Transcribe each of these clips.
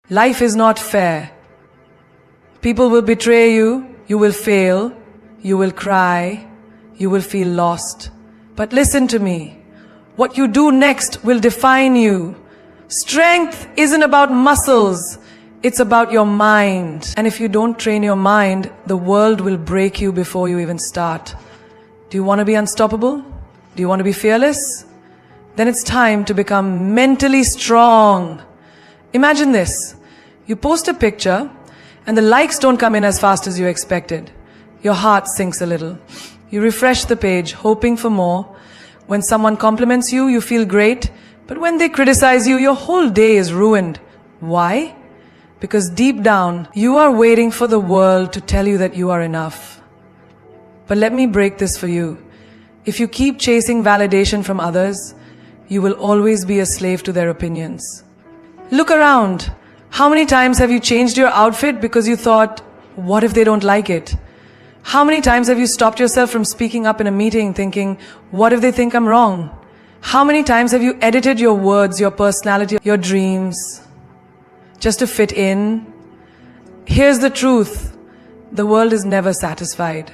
Life is not fair. People will betray you, you will fail, you will cry, you will feel lost. But listen to me. What you do next will define you. Strength isn't about muscles. It's about your mind. And if you don't train your mind, the world will break you before you even start. Do you want to be unstoppable? Do you want to be fearless? Then it's time to become mentally strong. Imagine this. You post a picture and the likes don't come in as fast as you expected. Your heart sinks a little. You refresh the page, hoping for more. When someone compliments you, you feel great. But when they criticize you, your whole day is ruined. Why? Because deep down, you are waiting for the world to tell you that you are enough. But let me break this for you. If you keep chasing validation from others, you will always be a slave to their opinions. Look around. How many times have you changed your outfit because you thought, what if they don't like it? How many times have you stopped yourself from speaking up in a meeting thinking, what if they think I'm wrong? How many times have you edited your words, your personality, your dreams, just to fit in? Here's the truth. The world is never satisfied.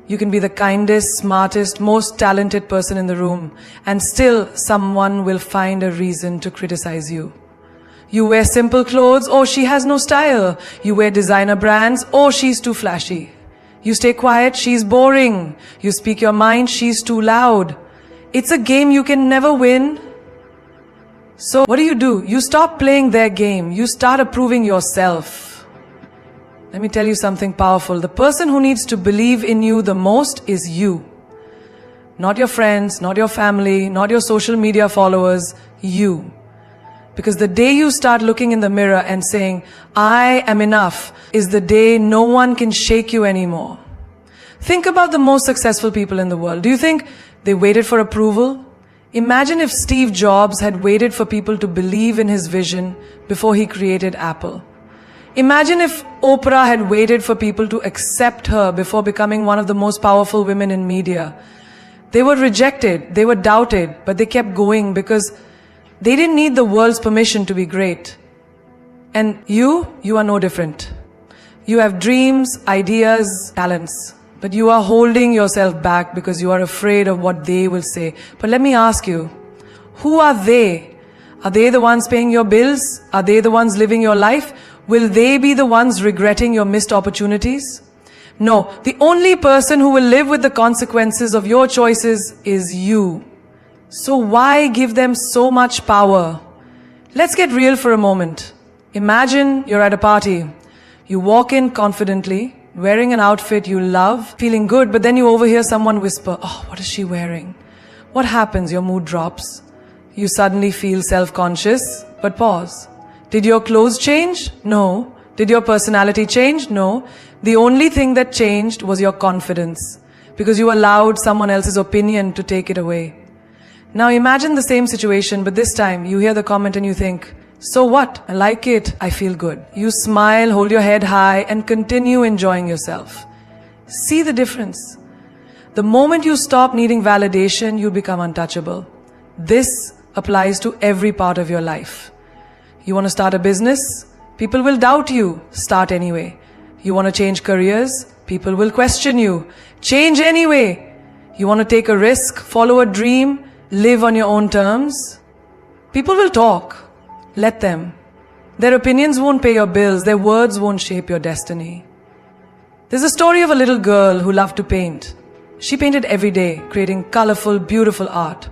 You can be the kindest, smartest, most talented person in the room, and still someone will find a reason to criticize you. You wear simple clothes, oh, she has no style. You wear designer brands, oh, she's too flashy. You stay quiet, she's boring. You speak your mind, she's too loud. It's a game you can never win. So what do? You stop playing their game. You start approving yourself. Let me tell you something powerful. The person who needs to believe in you the most is you. Not your friends, not your family, not your social media followers, you. Because the day you start looking in the mirror and saying, I am enough, is the day no one can shake you anymore. Think about the most successful people in the world. Do you think they waited for approval? Imagine if Steve Jobs had waited for people to believe in his vision before he created Apple. Imagine if Oprah had waited for people to accept her before becoming one of the most powerful women in media. They were rejected, they were doubted, but they kept going because they didn't need the world's permission to be great. And you are no different. You have dreams, ideas, talents, but you are holding yourself back because you are afraid of what they will say. But let me ask you, who are they? Are they the ones paying your bills? Are they the ones living your life? Will they be the ones regretting your missed opportunities? No, the only person who will live with the consequences of your choices is you. So why give them so much power? Let's get real for a moment. Imagine you're at a party. You walk in confidently, wearing an outfit you love, feeling good, but then you overhear someone whisper, oh, what is she wearing? What happens? Your mood drops. You suddenly feel self-conscious, but pause. Did your clothes change? No. Did your personality change? No. The only thing that changed was your confidence, because you allowed someone else's opinion to take it away. Now imagine the same situation, but this time you hear the comment and you think, so what? I like it. I feel good. You smile, hold your head high, and continue enjoying yourself. See the difference. The moment you stop needing validation, you become untouchable. This applies to every part of your life. You want to start a business? People will doubt you. Start anyway. You want to change careers? People will question you. Change anyway. You want to take a risk, follow a dream, live on your own terms? People will talk. Let them. Their opinions won't pay your bills. Their words won't shape your destiny. There's a story of a little girl who loved to paint. She painted every day, creating colorful, beautiful art.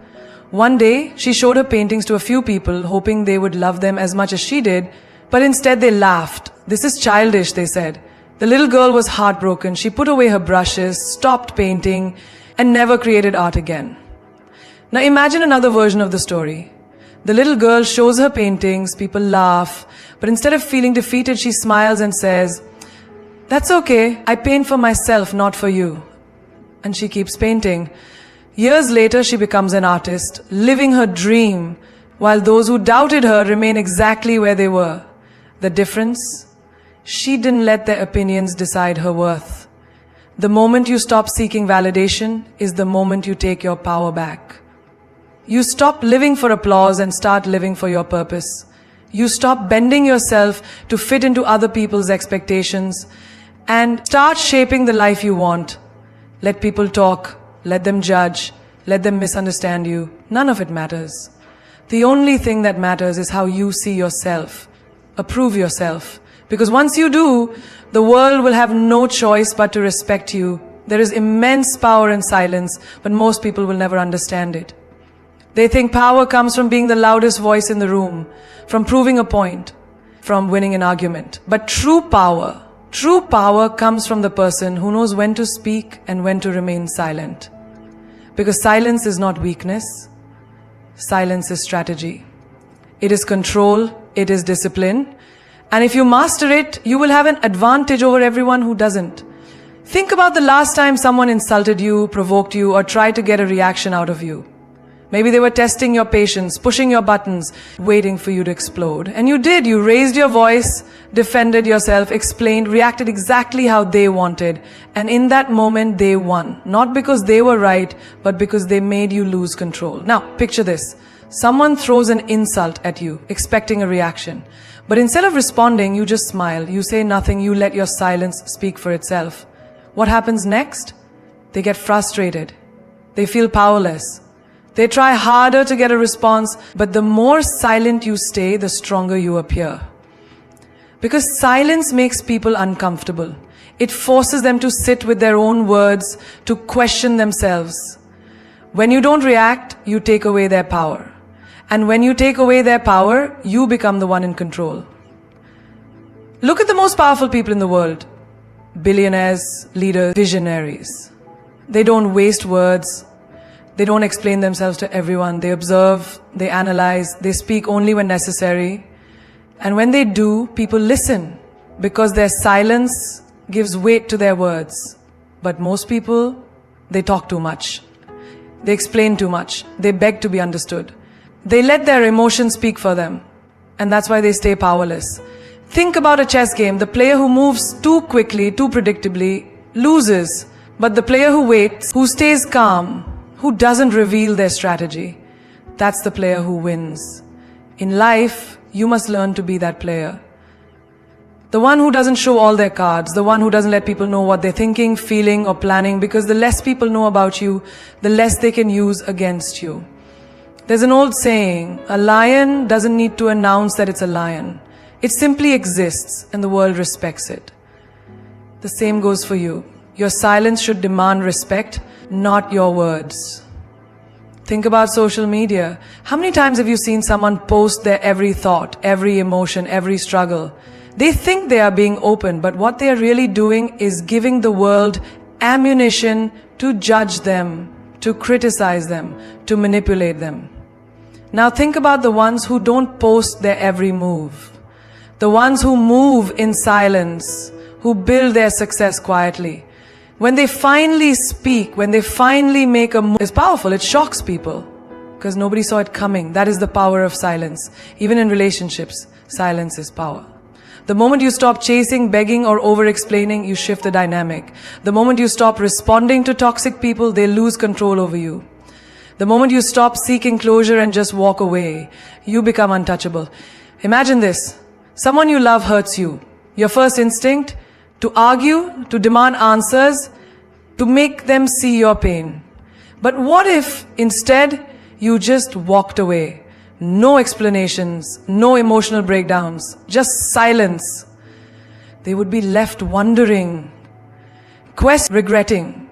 One day, she showed her paintings to a few people, hoping they would love them as much as she did, but instead they laughed. This is childish, they said. The little girl was heartbroken. She put away her brushes, stopped painting, and never created art again. Now imagine another version of the story. The little girl shows her paintings, people laugh, but instead of feeling defeated, she smiles and says, "That's okay, I paint for myself, not for you." And she keeps painting. Years later, she becomes an artist, living her dream, while those who doubted her remain exactly where they were. The difference? She didn't let their opinions decide her worth. The moment you stop seeking validation is the moment you take your power back. You stop living for applause and start living for your purpose. You stop bending yourself to fit into other people's expectations and start shaping the life you want. Let people talk, let them judge, let them misunderstand you. None of it matters. The only thing that matters is how you see yourself. Approve yourself. Because once you do, the world will have no choice but to respect you. There is immense power in silence, but most people will never understand it. They think power comes from being the loudest voice in the room, from proving a point, from winning an argument. But true power comes from the person who knows when to speak and when to remain silent. Because silence is not weakness. Silence is strategy. It is control. It is discipline. And if you master it, you will have an advantage over everyone who doesn't. Think about the last time someone insulted you, provoked you, or tried to get a reaction out of you. Maybe they were testing your patience, pushing your buttons, waiting for you to explode. And you did. You raised your voice, defended yourself, explained, reacted exactly how they wanted. And in that moment, they won. Not because they were right, but because they made you lose control. Now, picture this. Someone throws an insult at you, expecting a reaction. But instead of responding, you just smile. You say nothing. You let your silence speak for itself. What happens next? They get frustrated. They feel powerless. They try harder to get a response, but the more silent you stay, the stronger you appear. Because silence makes people uncomfortable. It forces them to sit with their own words, to question themselves. When you don't react, you take away their power. And when you take away their power, you become the one in control. Look at the most powerful people in the world. Billionaires, leaders, visionaries. They don't waste words. They don't explain themselves to everyone. They observe, they analyze, they speak only when necessary. And when they do, people listen because their silence gives weight to their words. But most people, they talk too much. They explain too much. They beg to be understood. They let their emotions speak for them. And that's why they stay powerless. Think about a chess game. The player who moves too quickly, too predictably, loses. But the player who waits, who stays calm, who doesn't reveal their strategy, that's the player who wins. In life, you must learn to be that player. The one who doesn't show all their cards, the one who doesn't let people know what they're thinking, feeling, or planning, because the less people know about you, the less they can use against you. There's an old saying, a lion doesn't need to announce that it's a lion. It simply exists, and the world respects it. The same goes for you. Your silence should demand respect, not your words. Think about social media. How many times have you seen someone post their every thought, every emotion, every struggle? They think they are being open, but what they are really doing is giving the world ammunition to judge them, to criticize them, to manipulate them. Now think about the ones who don't post their every move. The ones who move in silence, who build their success quietly. When they finally speak, when they finally make a move, it's powerful. It shocks people because nobody saw it coming. That is the power of silence. Even in relationships, silence is power. The moment you stop chasing, begging, or over-explaining, you shift the dynamic. The moment you stop responding to toxic people, they lose control over you. The moment you stop seeking closure and just walk away, you become untouchable. Imagine this. Someone you love hurts you. Your first instinct? To argue, to demand answers, to make them see your pain. But what if instead you just walked away? No explanations, no emotional breakdowns, just silence. They would be left wondering, regretting.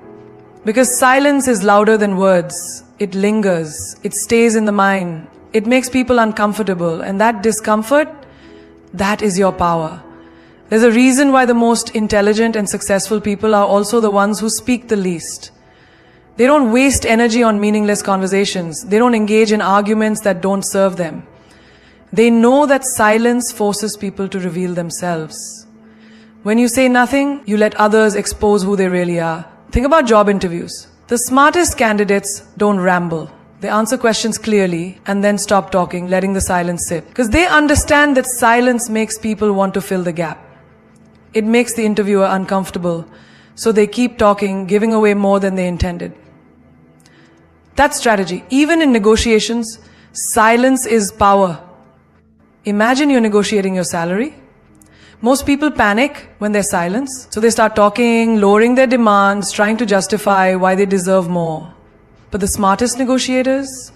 Because silence is louder than words. It lingers. It stays in the mind. It makes people uncomfortable. And that discomfort, that is your power. There's a reason why the most intelligent and successful people are also the ones who speak the least. They don't waste energy on meaningless conversations. They don't engage in arguments that don't serve them. They know that silence forces people to reveal themselves. When you say nothing, you let others expose who they really are. Think about job interviews. The smartest candidates don't ramble. They answer questions clearly and then stop talking, letting the silence sit. Because they understand that silence makes people want to fill the gap. It makes the interviewer uncomfortable, so they keep talking, giving away more than they intended. That's strategy. Even in negotiations, silence is power. Imagine you're negotiating your salary. Most people panic when there's silence. So they start talking, lowering their demands, trying to justify why they deserve more. But the smartest negotiators,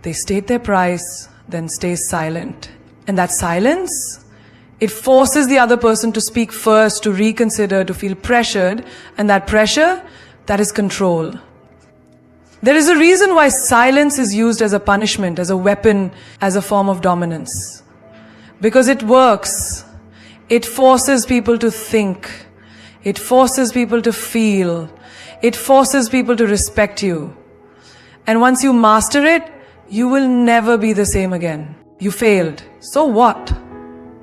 they state their price, then stay silent. And that silence, it forces the other person to speak first, to reconsider, to feel pressured. And that pressure, that is control. There is a reason why silence is used as a punishment, as a weapon, as a form of dominance. Because it works. It forces people to think. It forces people to feel. It forces people to respect you. And once you master it, you will never be the same again. You failed. So what?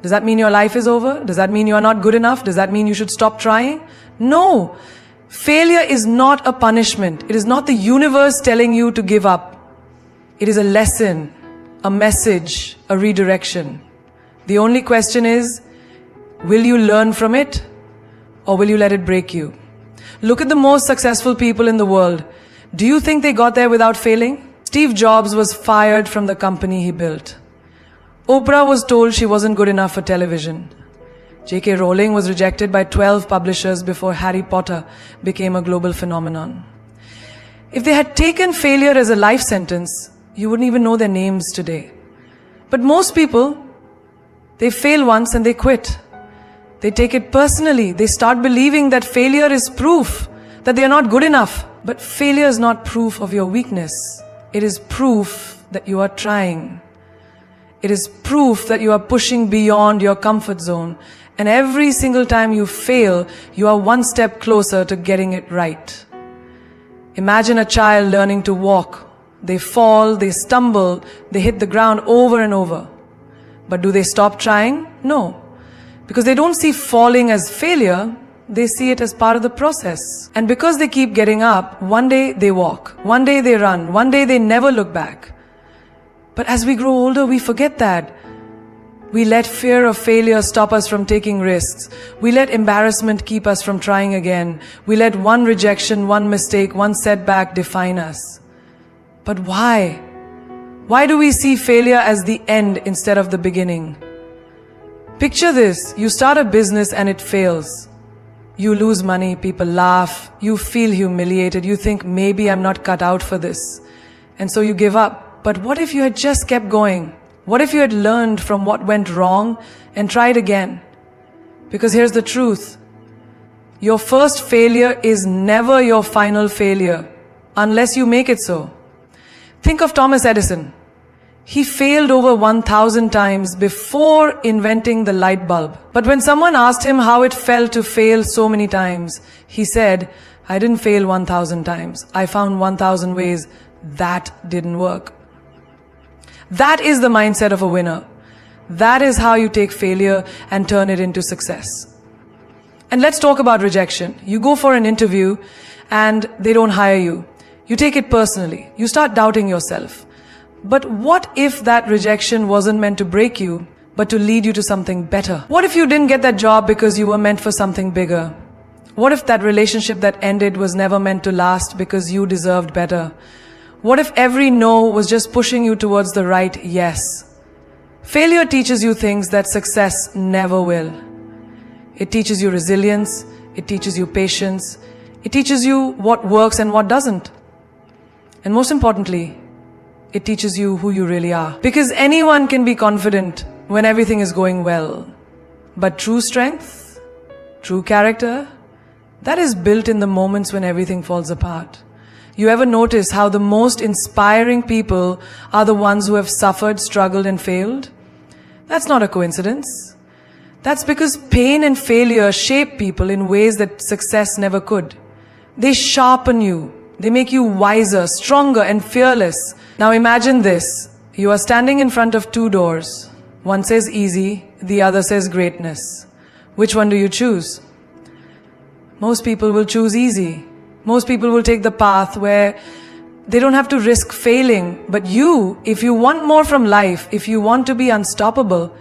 Does that mean your life is over? Does that mean you are not good enough? Does that mean you should stop trying? No. Failure is not a punishment. It is not the universe telling you to give up. It is a lesson, a message, a redirection. The only question is, will you learn from it or will you let it break you? Look at the most successful people in the world. Do you think they got there without failing? Steve Jobs was fired from the company he built. Oprah was told she wasn't good enough for television. J.K. Rowling was rejected by 12 publishers before Harry Potter became a global phenomenon. If they had taken failure as a life sentence, you wouldn't even know their names today. But most people, they fail once and they quit. They take it personally. They start believing that failure is proof that they are not good enough. But failure is not proof of your weakness. It is proof that you are trying. It is proof that you are pushing beyond your comfort zone. And every single time you fail, you are one step closer to getting it right. Imagine a child learning to walk. They fall, they stumble, they hit the ground over and over. But do they stop trying? No. Because they don't see falling as failure, they see it as part of the process. And because they keep getting up, one day they walk, one day they run, one day they never look back. But as we grow older, we forget that. We let fear of failure stop us from taking risks. We let embarrassment keep us from trying again. We let one rejection, one mistake, one setback define us. But why? Why do we see failure as the end instead of the beginning? Picture this. You start a business and it fails. You lose money, people laugh, you feel humiliated, you think maybe I'm not cut out for this. And so you give up. But what if you had just kept going? What if you had learned from what went wrong and tried again? Because here's the truth. Your first failure is never your final failure, unless you make it so. Think of Thomas Edison. He failed over 1,000 times before inventing the light bulb. But when someone asked him how it felt to fail so many times, he said, I didn't fail 1,000 times. I found 1,000 ways. That didn't work. That is the mindset of a winner. That is how you take failure and turn it into success. And let's talk about rejection. You go for an interview and they don't hire you. You take it personally. You start doubting yourself. But what if that rejection wasn't meant to break you, but to lead you to something better? What if you didn't get that job because you were meant for something bigger? What if that relationship that ended was never meant to last because you deserved better? What if every no was just pushing you towards the right yes? Failure teaches you things that success never will. It teaches you resilience. It teaches you patience. It teaches you what works and what doesn't. And most importantly, it teaches you who you really are. Because anyone can be confident when everything is going well. But true strength, true character, that is built in the moments when everything falls apart. You ever notice how the most inspiring people are the ones who have suffered, struggled, and failed? That's not a coincidence. That's because pain and failure shape people in ways that success never could. They sharpen you. They make you wiser, stronger, and fearless. Now imagine this. You are standing in front of two doors. One says easy, the other says greatness. Which one do you choose? Most people will choose easy. Most people will take the path where they don't have to risk failing. But you, if you want more from life, if you want to be unstoppable,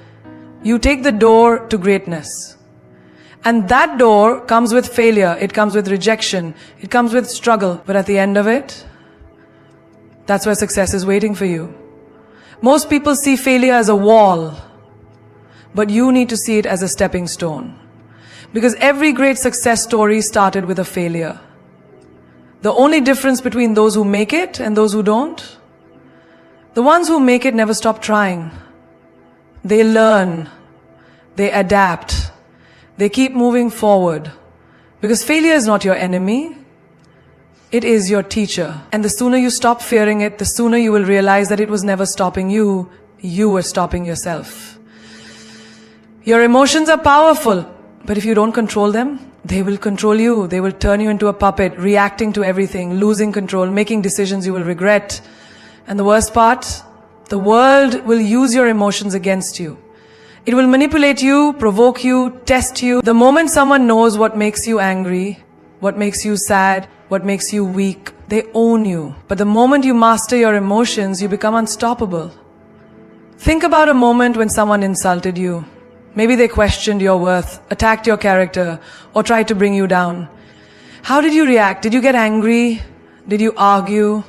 you take the door to greatness. And that door comes with failure. It comes with rejection. It comes with struggle. But at the end of it, that's where success is waiting for you. Most people see failure as a wall, but you need to see it as a stepping stone. Because every great success story started with a failure. The only difference between those who make it and those who don't, the ones who make it never stop trying. They learn, they adapt, they keep moving forward. Because failure is not your enemy, it is your teacher. And the sooner you stop fearing it, the sooner you will realize that it was never stopping you, you were stopping yourself. Your emotions are powerful, but if you don't control them, they will control you. They will turn you into a puppet, reacting to everything, losing control, making decisions you will regret. And the worst part, the world will use your emotions against you. It will manipulate you, provoke you, test you. The moment someone knows what makes you angry, what makes you sad, what makes you weak, they own you. But the moment you master your emotions, you become unstoppable. Think about a moment when someone insulted you. Maybe they questioned your worth, attacked your character, or tried to bring you down. How did you react? Did you get angry? Did you argue?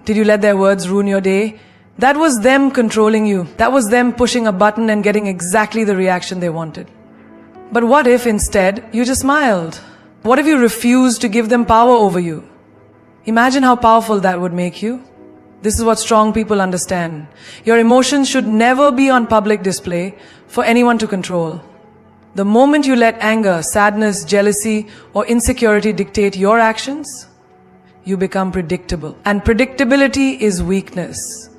Did you let their words ruin your day? That was them controlling you. That was them pushing a button and getting exactly the reaction they wanted. But what if instead you just smiled? What if you refused to give them power over you? Imagine how powerful that would make you. This is what strong people understand. Your emotions should never be on public display for anyone to control. The moment you let anger, sadness, jealousy, or insecurity dictate your actions, you become predictable. And predictability is weakness.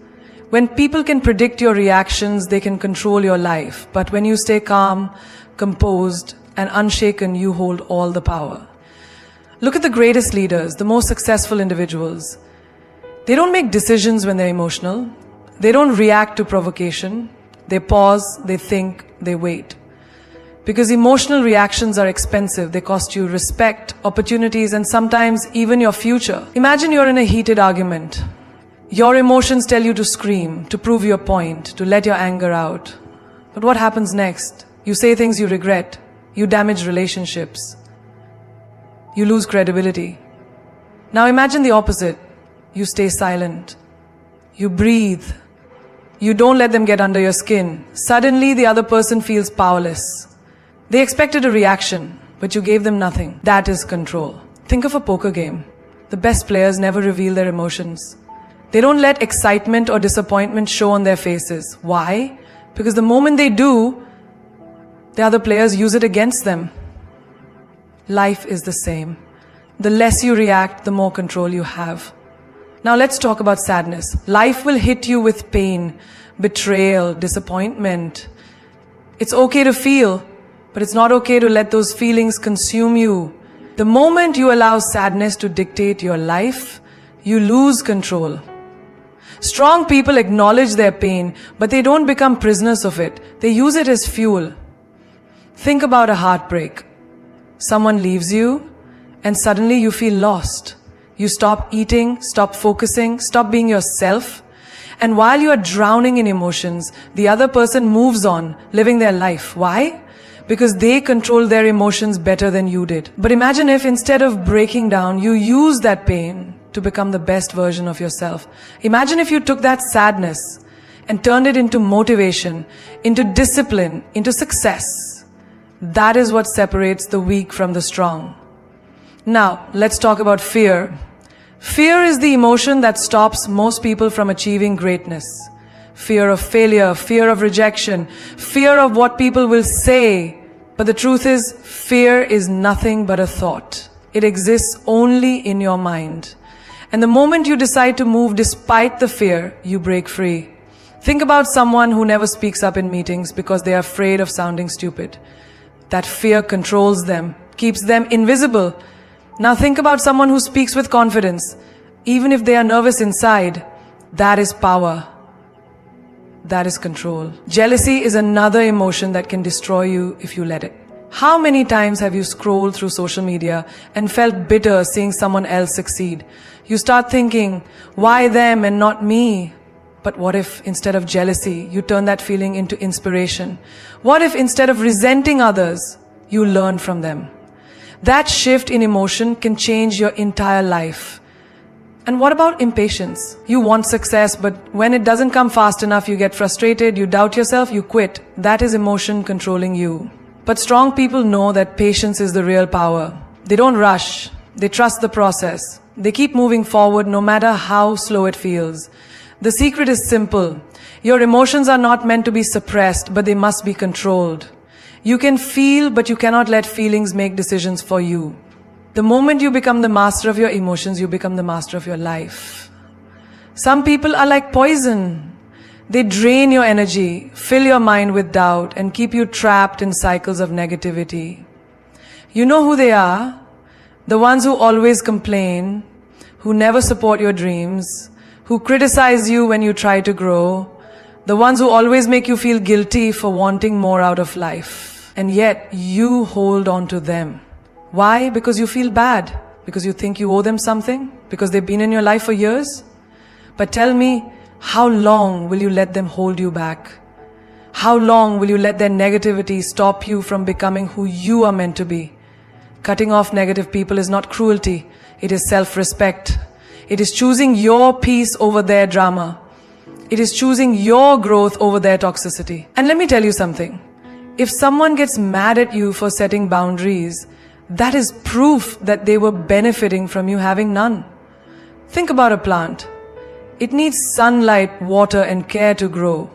When people can predict your reactions, they can control your life. But when you stay calm, composed, and unshaken, you hold all the power. Look at the greatest leaders, the most successful individuals. They don't make decisions when they're emotional. They don't react to provocation. They pause, they think, they wait. Because emotional reactions are expensive. They cost you respect, opportunities, and sometimes even your future. Imagine you're in a heated argument. Your emotions tell you to scream, to prove your point, to let your anger out. But what happens next? You say things you regret. You damage relationships. You lose credibility. Now imagine the opposite. You stay silent. You breathe. You don't let them get under your skin. Suddenly the other person feels powerless. They expected a reaction, but you gave them nothing. That is control. Think of a poker game. The best players never reveal their emotions. They don't let excitement or disappointment show on their faces. Why? Because the moment they do, the other players use it against them. Life is the same. The less you react, the more control you have. Now let's talk about sadness. Life will hit you with pain, betrayal, disappointment. It's okay to feel, but it's not okay to let those feelings consume you. The moment you allow sadness to dictate your life, you lose control. Strong people acknowledge their pain, but they don't become prisoners of it. They use it as fuel. Think about a heartbreak. Someone leaves you, and suddenly you feel lost. You stop eating, stop focusing, stop being yourself. And while you are drowning in emotions, the other person moves on, living their life. Why? Because they control their emotions better than you did. But imagine if instead of breaking down, you use that pain to become the best version of yourself. Imagine if you took that sadness and turned it into motivation, into discipline, into success. That is what separates the weak from the strong. Now, let's talk about fear. Fear is the emotion that stops most people from achieving greatness. Fear of failure, fear of rejection, fear of what people will say. But the truth is, fear is nothing but a thought. It exists only in your mind. And the moment you decide to move despite the fear, you break free. Think about someone who never speaks up in meetings because they are afraid of sounding stupid. That fear controls them, keeps them invisible. Now think about someone who speaks with confidence. Even if they are nervous inside, that is power. That is control. Jealousy is another emotion that can destroy you if you let it. How many times have you scrolled through social media and felt bitter seeing someone else succeed? You start thinking, why them and not me? But what if instead of jealousy, you turn that feeling into inspiration? What if instead of resenting others, you learn from them? That shift in emotion can change your entire life. And what about impatience? You want success, but when it doesn't come fast enough, you get frustrated, you doubt yourself, you quit. That is emotion controlling you. But strong people know that patience is the real power. They don't rush. They trust the process. They keep moving forward no matter how slow it feels. The secret is simple. Your emotions are not meant to be suppressed, but they must be controlled. You can feel, but you cannot let feelings make decisions for you. The moment you become the master of your emotions, you become the master of your life. Some people are like poison. They drain your energy, fill your mind with doubt, and keep you trapped in cycles of negativity. You know who they are? The ones who always complain, who never support your dreams, who criticize you when you try to grow, the ones who always make you feel guilty for wanting more out of life. And yet, you hold on to them. Why? Because you feel bad. Because you think you owe them something. Because they've been in your life for years. But tell me, how long will you let them hold you back? How long will you let their negativity stop you from becoming who you are meant to be? Cutting off negative people is not cruelty. It is self-respect. It is choosing your peace over their drama. It is choosing your growth over their toxicity. And let me tell you something. If someone gets mad at you for setting boundaries, that is proof that they were benefiting from you having none. Think about a plant. It needs sunlight, water, and care to grow.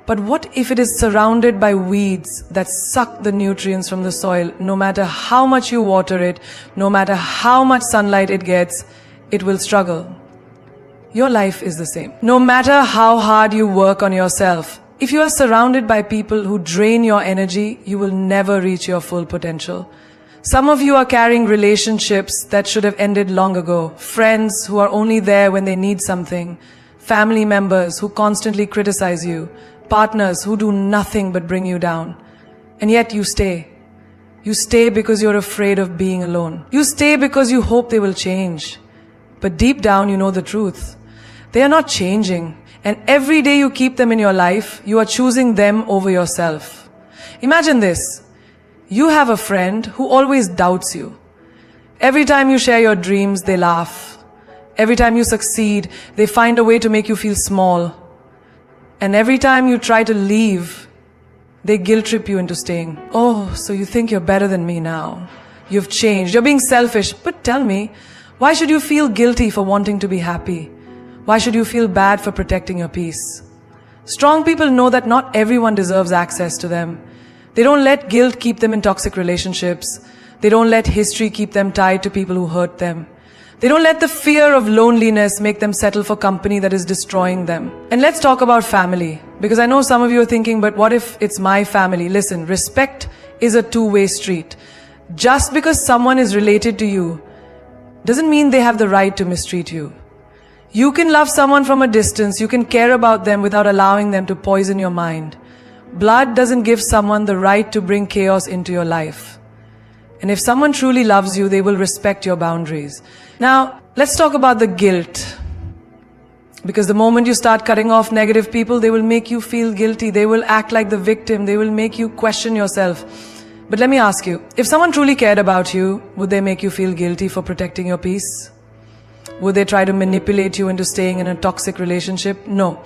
But what if it is surrounded by weeds that suck the nutrients from the soil? No matter how much you water it, no matter how much sunlight it gets, it will struggle. Your life is the same. No matter how hard you work on yourself, if you are surrounded by people who drain your energy, you will never reach your full potential. Some of you are carrying relationships that should have ended long ago. Friends who are only there when they need something. Family members who constantly criticize you. Partners who do nothing but bring you down. And yet you stay. You stay because you're afraid of being alone. You stay because you hope they will change. But deep down you know the truth. They are not changing. And every day you keep them in your life, you are choosing them over yourself. Imagine this. You have a friend who always doubts you. Every time you share your dreams, they laugh. Every time you succeed, they find a way to make you feel small. And every time you try to leave, they guilt trip you into staying. Oh, so you think you're better than me now. You've changed. You're being selfish. But tell me, why should you feel guilty for wanting to be happy? Why should you feel bad for protecting your peace? Strong people know that not everyone deserves access to them. They don't let guilt keep them in toxic relationships. They don't let history keep them tied to people who hurt them. They don't let the fear of loneliness make them settle for company that is destroying them. And let's talk about family. Because I know some of you are thinking, but what if it's my family? Listen, respect is a two-way street. Just because someone is related to you doesn't mean they have the right to mistreat you. You can love someone from a distance. You can care about them without allowing them to poison your mind. Blood doesn't give someone the right to bring chaos into your life. And if someone truly loves you, they will respect your boundaries. Now, let's talk about the guilt. Because the moment you start cutting off negative people, they will make you feel guilty. They will act like the victim. They will make you question yourself. But let me ask you, if someone truly cared about you, would they make you feel guilty for protecting your peace? Would they try to manipulate you into staying in a toxic relationship? No.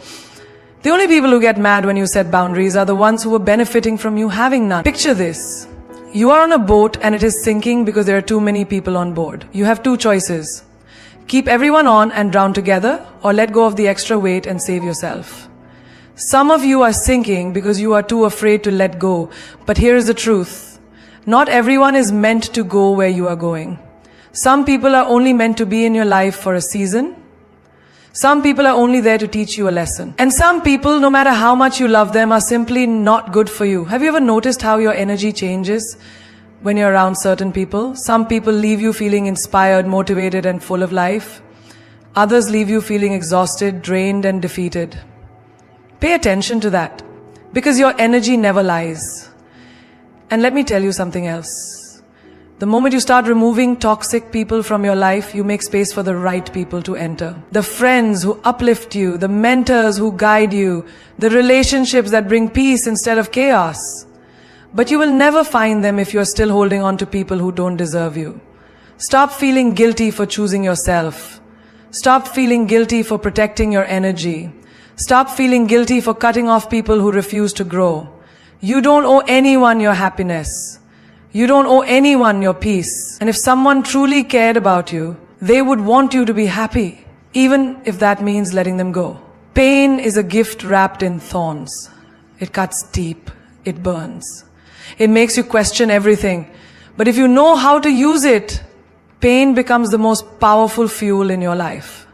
The only people who get mad when you set boundaries are the ones who are benefiting from you having none. Picture this. You are on a boat and it is sinking because there are too many people on board. You have two choices. Keep everyone on and drown together, or let go of the extra weight and save yourself. Some of you are sinking because you are too afraid to let go. But here is the truth. Not everyone is meant to go where you are going. Some people are only meant to be in your life for a season. Some people are only there to teach you a lesson. And some people, no matter how much you love them, are simply not good for you. Have you ever noticed how your energy changes when you're around certain people? Some people leave you feeling inspired, motivated, and full of life. Others leave you feeling exhausted, drained, and defeated. Pay attention to that, because your energy never lies. And let me tell you something else. The moment you start removing toxic people from your life, you make space for the right people to enter. The friends who uplift you, the mentors who guide you, the relationships that bring peace instead of chaos. But you will never find them if you're still holding on to people who don't deserve you. Stop feeling guilty for choosing yourself. Stop feeling guilty for protecting your energy. Stop feeling guilty for cutting off people who refuse to grow. You don't owe anyone your happiness. You don't owe anyone your peace. And if someone truly cared about you, they would want you to be happy, even if that means letting them go. Pain is a gift wrapped in thorns. It cuts deep. It burns. It makes you question everything. But if you know how to use it, pain becomes the most powerful fuel in your life.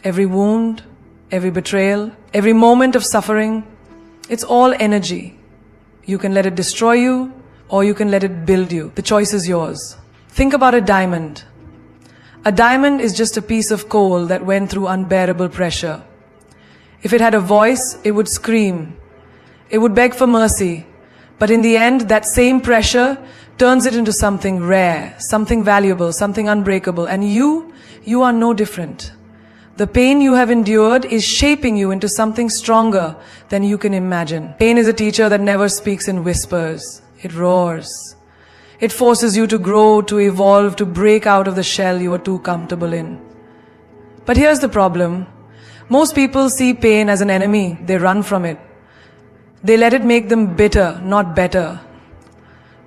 Every wound, every betrayal, every moment of suffering, it's all energy. You can let it destroy you, or you can let it build you. The choice is yours. Think about a diamond. A diamond is just a piece of coal that went through unbearable pressure. If it had a voice, it would scream. It would beg for mercy. But in the end, that same pressure turns it into something rare, something valuable, something unbreakable. And you are no different. The pain you have endured is shaping you into something stronger than you can imagine. Pain is a teacher that never speaks in whispers. It roars. It forces you to grow, to evolve, to break out of the shell you are too comfortable in. But here's the problem. Most people see pain as an enemy. They run from it. They let it make them bitter, not better.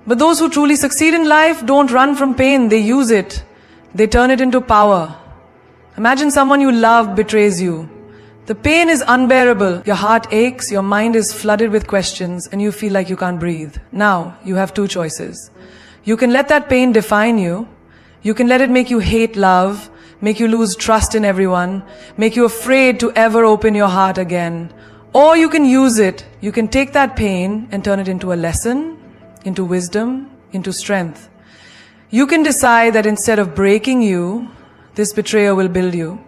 But those who truly succeed in life don't run from pain. They use it. They turn it into power. Imagine someone you love betrays you. The pain is unbearable. Your heart aches, your mind is flooded with questions, and you feel like you can't breathe. Now, you have two choices. You can let that pain define you. You can let it make you hate love, make you lose trust in everyone, make you afraid to ever open your heart again. Or you can use it. You can take that pain and turn it into a lesson, into wisdom, into strength. You can decide that instead of breaking you, this betrayer will build you.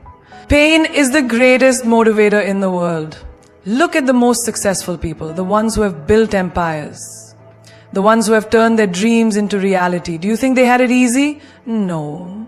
Pain is the greatest motivator in the world. Look at the most successful people, the ones who have built empires, the ones who have turned their dreams into reality. Do you think they had it easy? No.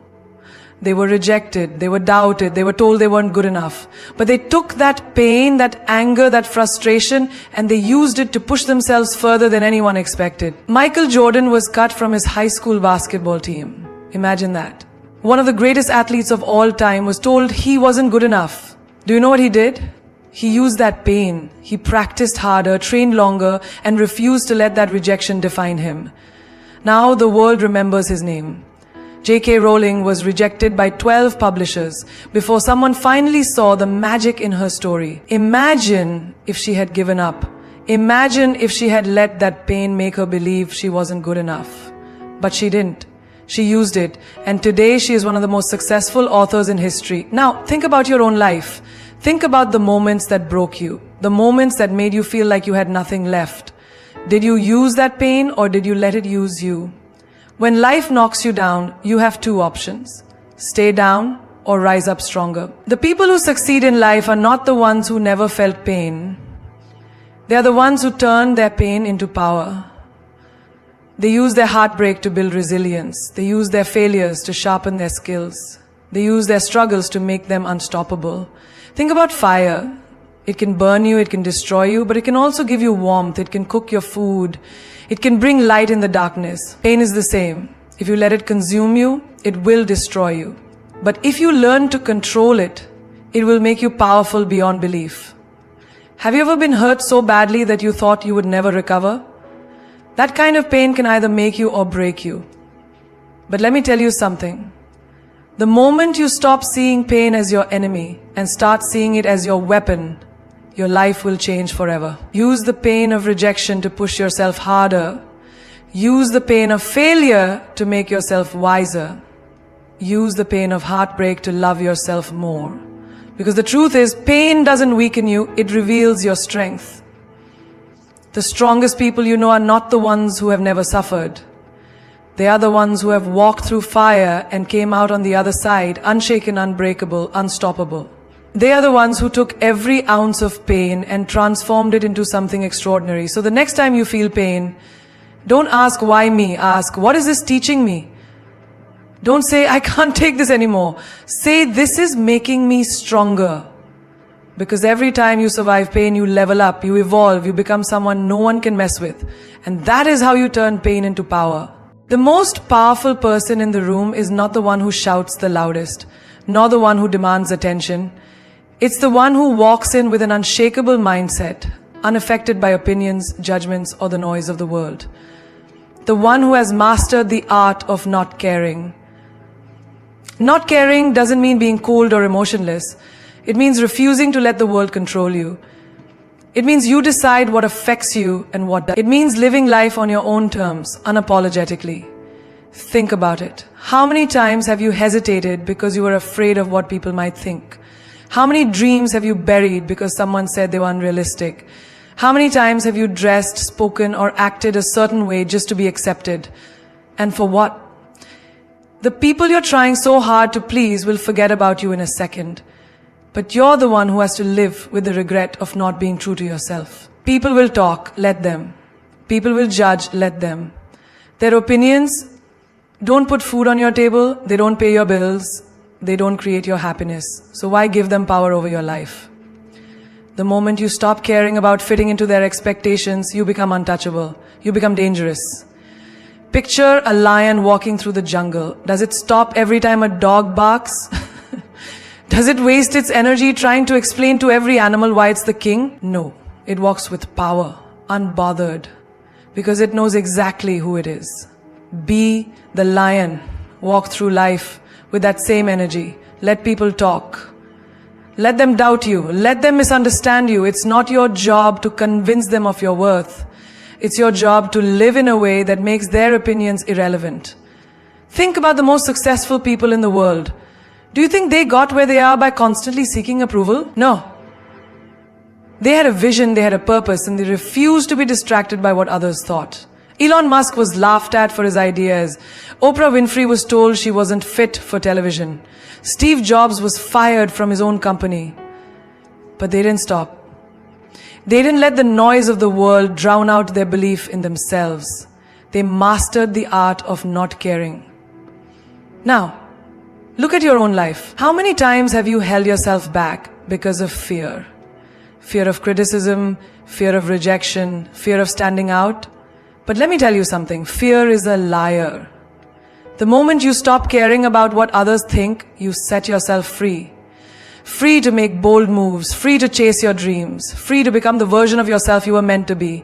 They were rejected, they were doubted, they were told they weren't good enough. But they took that pain, that anger, that frustration, and they used it to push themselves further than anyone expected. Michael Jordan was cut from his high school basketball team. Imagine that. One of the greatest athletes of all time was told he wasn't good enough. Do you know what he did? He used that pain. He practiced harder, trained longer, and refused to let that rejection define him. Now the world remembers his name. J.K. Rowling was rejected by 12 publishers before someone finally saw the magic in her story. Imagine if she had given up. Imagine if she had let that pain make her believe she wasn't good enough. But she didn't. She used it, and today she is one of the most successful authors in history. Now, think about your own life. Think about the moments that broke you, the moments that made you feel like you had nothing left. Did you use that pain, or did you let it use you? When life knocks you down, you have two options. Stay down or rise up stronger. The people who succeed in life are not the ones who never felt pain. They are the ones who turn their pain into power. They use their heartbreak to build resilience. They use their failures to sharpen their skills. They use their struggles to make them unstoppable. Think about fire. It can burn you, it can destroy you, but it can also give you warmth. It can cook your food. It can bring light in the darkness. Pain is the same. If you let it consume you, it will destroy you. But if you learn to control it, it will make you powerful beyond belief. Have you ever been hurt so badly that you thought you would never recover? That kind of pain can either make you or break you. But let me tell you something. The moment you stop seeing pain as your enemy and start seeing it as your weapon, your life will change forever. Use the pain of rejection to push yourself harder. Use the pain of failure to make yourself wiser. Use the pain of heartbreak to love yourself more. Because the truth is, pain doesn't weaken you, it reveals your strength. The strongest people you know are not the ones who have never suffered. They are the ones who have walked through fire and came out on the other side, unshaken, unbreakable, unstoppable. They are the ones who took every ounce of pain and transformed it into something extraordinary. So the next time you feel pain, don't ask why me, ask what is this teaching me? Don't say I can't take this anymore. Say this is making me stronger. Because every time you survive pain, you level up, you evolve, you become someone no one can mess with. And that is how you turn pain into power. The most powerful person in the room is not the one who shouts the loudest, nor the one who demands attention. It's the one who walks in with an unshakable mindset, unaffected by opinions, judgments, or the noise of the world. The one who has mastered the art of not caring. Not caring doesn't mean being cold or emotionless. It means refusing to let the world control you. It means you decide what affects you and what doesn't. It means living life on your own terms, unapologetically. Think about it. How many times have you hesitated because you were afraid of what people might think? How many dreams have you buried because someone said they were unrealistic? How many times have you dressed, spoken, or acted a certain way just to be accepted? And for what? The people you're trying so hard to please will forget about you in a second. But you're the one who has to live with the regret of not being true to yourself. People will talk, let them. People will judge, let them. Their opinions don't put food on your table, they don't pay your bills, they don't create your happiness. So why give them power over your life? The moment you stop caring about fitting into their expectations, you become untouchable. You become dangerous. Picture a lion walking through the jungle. Does it stop every time a dog barks? Does it waste its energy trying to explain to every animal why it's the king? No. It walks with power, unbothered, because it knows exactly who it is. Be the lion. Walk through life with that same energy. Let people talk. Let them doubt you. Let them misunderstand you. It's not your job to convince them of your worth. It's your job to live in a way that makes their opinions irrelevant. Think about the most successful people in the world. Do you think they got where they are by constantly seeking approval? No. They had a vision, they had a purpose, and they refused to be distracted by what others thought. Elon Musk was laughed at for his ideas. Oprah Winfrey was told she wasn't fit for television. Steve Jobs was fired from his own company. But they didn't stop. They didn't let the noise of the world drown out their belief in themselves. They mastered the art of not caring. Now, look at your own life. How many times have you held yourself back because of fear? Fear of criticism, fear of rejection, fear of standing out. But let me tell you something, fear is a liar. The moment you stop caring about what others think, you set yourself free. Free to make bold moves, free to chase your dreams, free to become the version of yourself you were meant to be.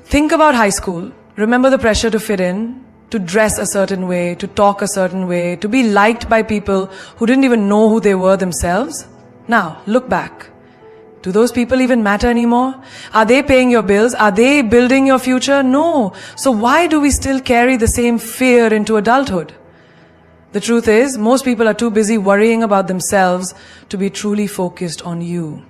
Think about high school. Remember the pressure to fit in, to dress a certain way, to talk a certain way, to be liked by people who didn't even know who they were themselves? Now, look back. Do those people even matter anymore? Are they paying your bills? Are they building your future? No. So why do we still carry the same fear into adulthood? The truth is, most people are too busy worrying about themselves to be truly focused on you.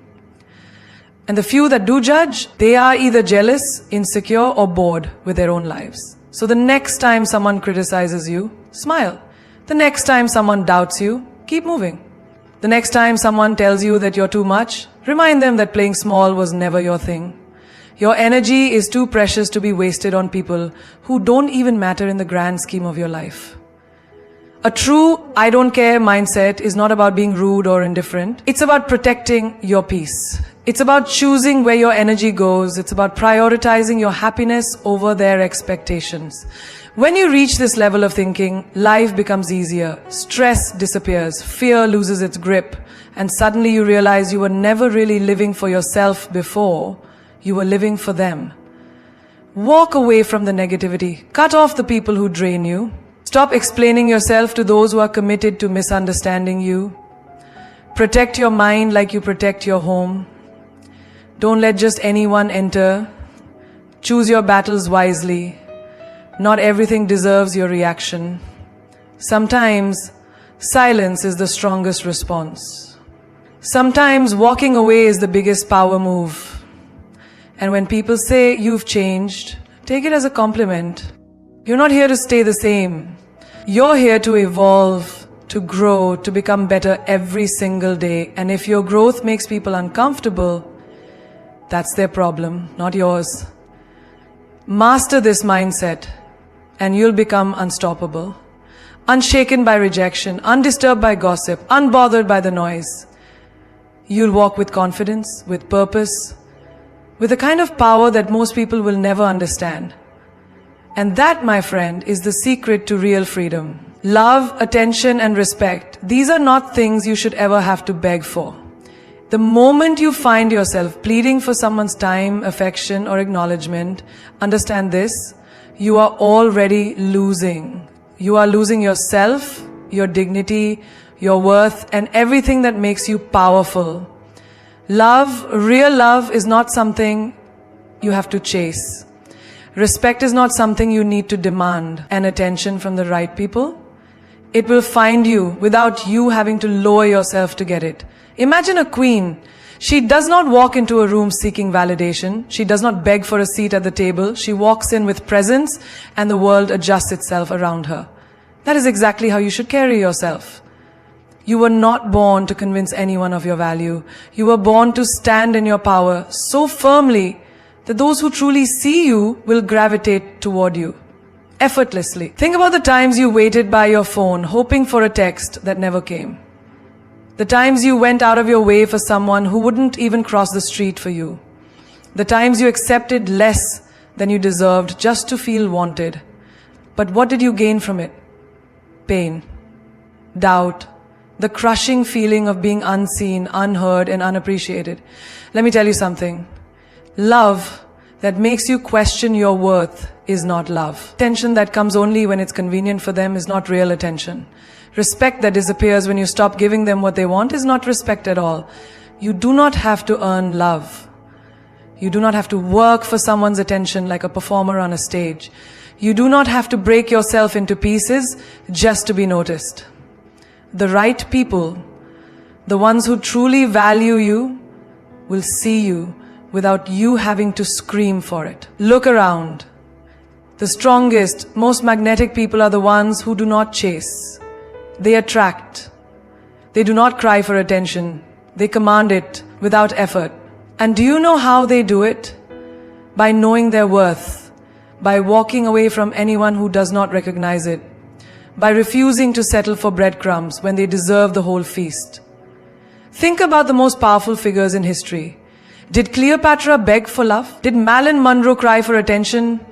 And the few that do judge, they are either jealous, insecure, or bored with their own lives. So the next time someone criticizes you, smile. The next time someone doubts you, keep moving. The next time someone tells you that you're too much, remind them that playing small was never your thing. Your energy is too precious to be wasted on people who don't even matter in the grand scheme of your life. A true I don't care mindset is not about being rude or indifferent. It's about protecting your peace. It's about choosing where your energy goes. It's about prioritizing your happiness over their expectations. When you reach this level of thinking, life becomes easier, stress disappears, fear loses its grip, and suddenly you realize you were never really living for yourself before, you were living for them. Walk away from the negativity, cut off the people who drain you, stop explaining yourself to those who are committed to misunderstanding you, protect your mind like you protect your home, don't let just anyone enter, choose your battles wisely. Not everything deserves your reaction. Sometimes, silence is the strongest response. Sometimes, walking away is the biggest power move. And when people say you've changed, take it as a compliment. You're not here to stay the same. You're here to evolve, to grow, to become better every single day. And if your growth makes people uncomfortable, that's their problem, not yours. Master this mindset, and you'll become unstoppable. Unshaken by rejection, undisturbed by gossip, unbothered by the noise. You'll walk with confidence, with purpose, with a kind of power that most people will never understand. And that, my friend, is the secret to real freedom. Love, attention, and respect. These are not things you should ever have to beg for. The moment you find yourself pleading for someone's time, affection, or acknowledgement, understand this, you are already losing. You are losing yourself, your dignity, your worth, and everything that makes you powerful. Love, real love, is not something you have to chase. Respect is not something you need to demand. And attention from the right people, it will find you without you having to lower yourself to get it. Imagine a queen. She does not walk into a room seeking validation. She does not beg for a seat at the table. She walks in with presence and the world adjusts itself around her. That is exactly how you should carry yourself. You were not born to convince anyone of your value. You were born to stand in your power so firmly that those who truly see you will gravitate toward you effortlessly. Think about the times you waited by your phone hoping for a text that never came. The times you went out of your way for someone who wouldn't even cross the street for you. The times you accepted less than you deserved just to feel wanted. But what did you gain from it? Pain, doubt, the crushing feeling of being unseen, unheard, and unappreciated. Let me tell you something. Love that makes you question your worth is not love. Attention that comes only when it's convenient for them is not real attention. Respect that disappears when you stop giving them what they want is not respect at all. You do not have to earn love. You do not have to work for someone's attention like a performer on a stage. You do not have to break yourself into pieces just to be noticed. The right people, the ones who truly value you, will see you without you having to scream for it. Look around. The strongest, most magnetic people are the ones who do not chase. They attract. They do not cry for attention. They command it without effort. And do you know how they do it? By knowing their worth. By walking away from anyone who does not recognize it. By refusing to settle for breadcrumbs when they deserve the whole feast. Think about the most powerful figures in history. Did Cleopatra beg for love? Did Marilyn Monroe cry for attention?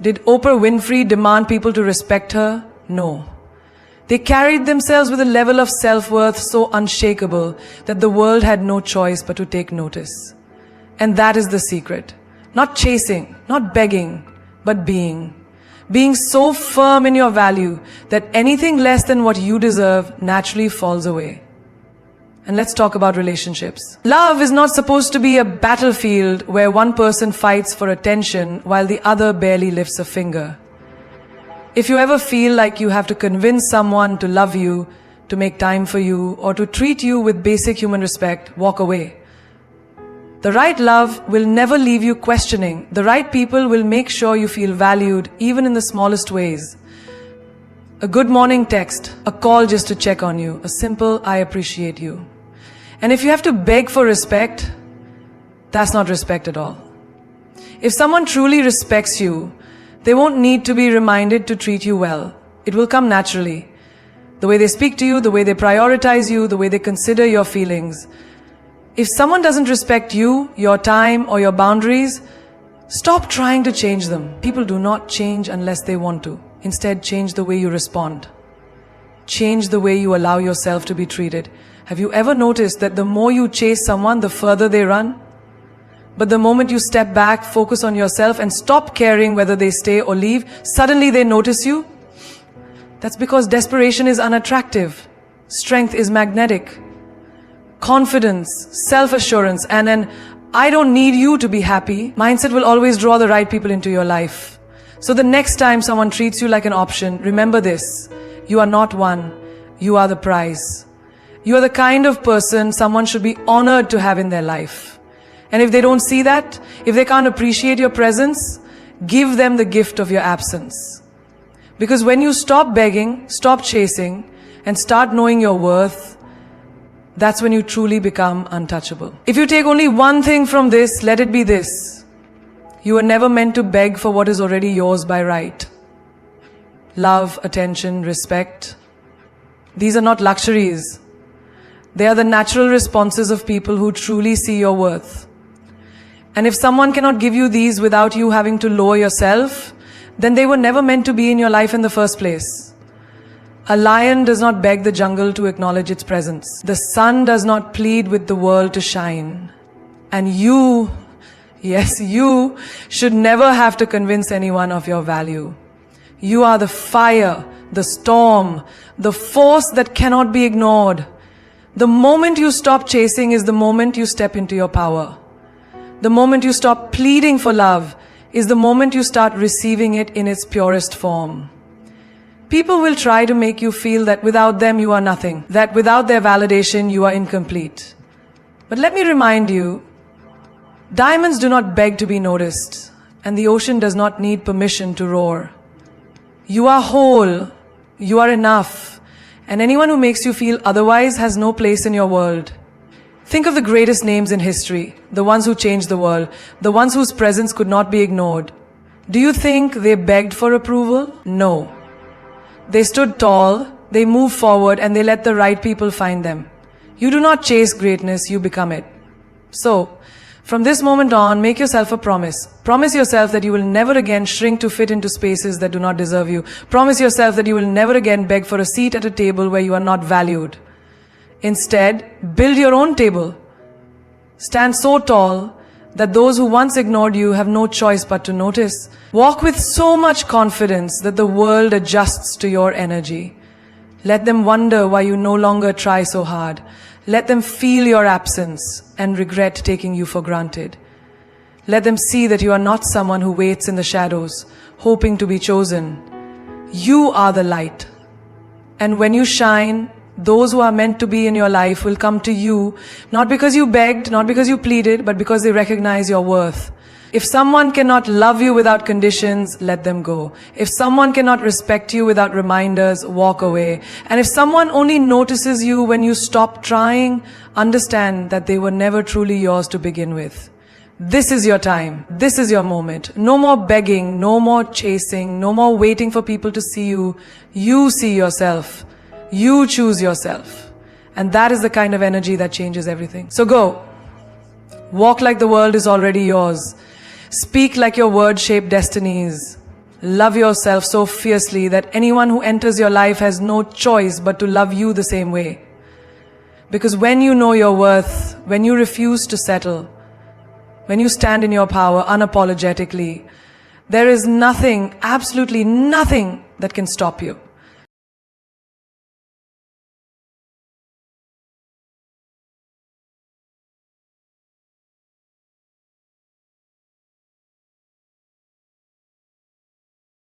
Did Oprah Winfrey demand people to respect her? No. They carried themselves with a level of self-worth so unshakable that the world had no choice but to take notice. And that is the secret. Not chasing, not begging, but being. Being so firm in your value that anything less than what you deserve naturally falls away. And let's talk about relationships. Love is not supposed to be a battlefield where one person fights for attention while the other barely lifts a finger. If you ever feel like you have to convince someone to love you, to make time for you, or to treat you with basic human respect, walk away. The right love will never leave you questioning. The right people will make sure you feel valued, even in the smallest ways. A good morning text, a call just to check on you, a simple "I appreciate you." And if you have to beg for respect, that's not respect at all. If someone truly respects you, they won't need to be reminded to treat you well. It will come naturally. The way they speak to you, the way they prioritize you, the way they consider your feelings. If someone doesn't respect you, your time, or your boundaries, stop trying to change them. People do not change unless they want to. Instead, change the way you respond. Change the way you allow yourself to be treated. Have you ever noticed that the more you chase someone, the further they run? But the moment you step back, focus on yourself, and stop caring whether they stay or leave, suddenly they notice you? That's because desperation is unattractive. Strength is magnetic. Confidence, self-assurance, and an "I don't need you to be happy" mindset will always draw the right people into your life. So the next time someone treats you like an option, remember this. You are not one. You are the prize. You are the kind of person someone should be honored to have in their life. And if they don't see that, if they can't appreciate your presence, give them the gift of your absence. Because when you stop begging, stop chasing, and start knowing your worth, that's when you truly become untouchable. If you take only one thing from this, let it be this. You were never meant to beg for what is already yours by right. Love, attention, respect. These are not luxuries. They are the natural responses of people who truly see your worth. And if someone cannot give you these without you having to lower yourself, then they were never meant to be in your life in the first place. A lion does not beg the jungle to acknowledge its presence. The sun does not plead with the world to shine. And you, yes, you should never have to convince anyone of your value. You are the fire, the storm, the force that cannot be ignored. The moment you stop chasing is the moment you step into your power. The moment you stop pleading for love is the moment you start receiving it in its purest form. People will try to make you feel that without them you are nothing, that without their validation you are incomplete. But let me remind you, diamonds do not beg to be noticed, and the ocean does not need permission to roar. You are whole, you are enough, and anyone who makes you feel otherwise has no place in your world. Think of the greatest names in history, the ones who changed the world, the ones whose presence could not be ignored. Do you think they begged for approval? No. They stood tall, they moved forward, and they let the right people find them. You do not chase greatness, you become it. So, from this moment on, make yourself a promise. Promise yourself that you will never again shrink to fit into spaces that do not deserve you. Promise yourself that you will never again beg for a seat at a table where you are not valued. Instead, build your own table. Stand so tall that those who once ignored you have no choice but to notice. Walk with so much confidence that the world adjusts to your energy. Let them wonder why you no longer try so hard. Let them feel your absence and regret taking you for granted. Let them see that you are not someone who waits in the shadows, hoping to be chosen. You are the light. And when you shine, those who are meant to be in your life will come to you, not because you begged, not because you pleaded, but because they recognize your worth. If someone cannot love you without conditions, let them go. If someone cannot respect you without reminders, walk away. And if someone only notices you when you stop trying, understand that they were never truly yours to begin with. This is your time. This is your moment. No more begging, no more chasing, no more waiting for people to see you. You see yourself. You choose yourself. And that is the kind of energy that changes everything. So go. Walk like the world is already yours. Speak like your words shape destinies. Love yourself so fiercely that anyone who enters your life has no choice but to love you the same way. Because when you know your worth, when you refuse to settle, when you stand in your power unapologetically, there is nothing, absolutely nothing that can stop you.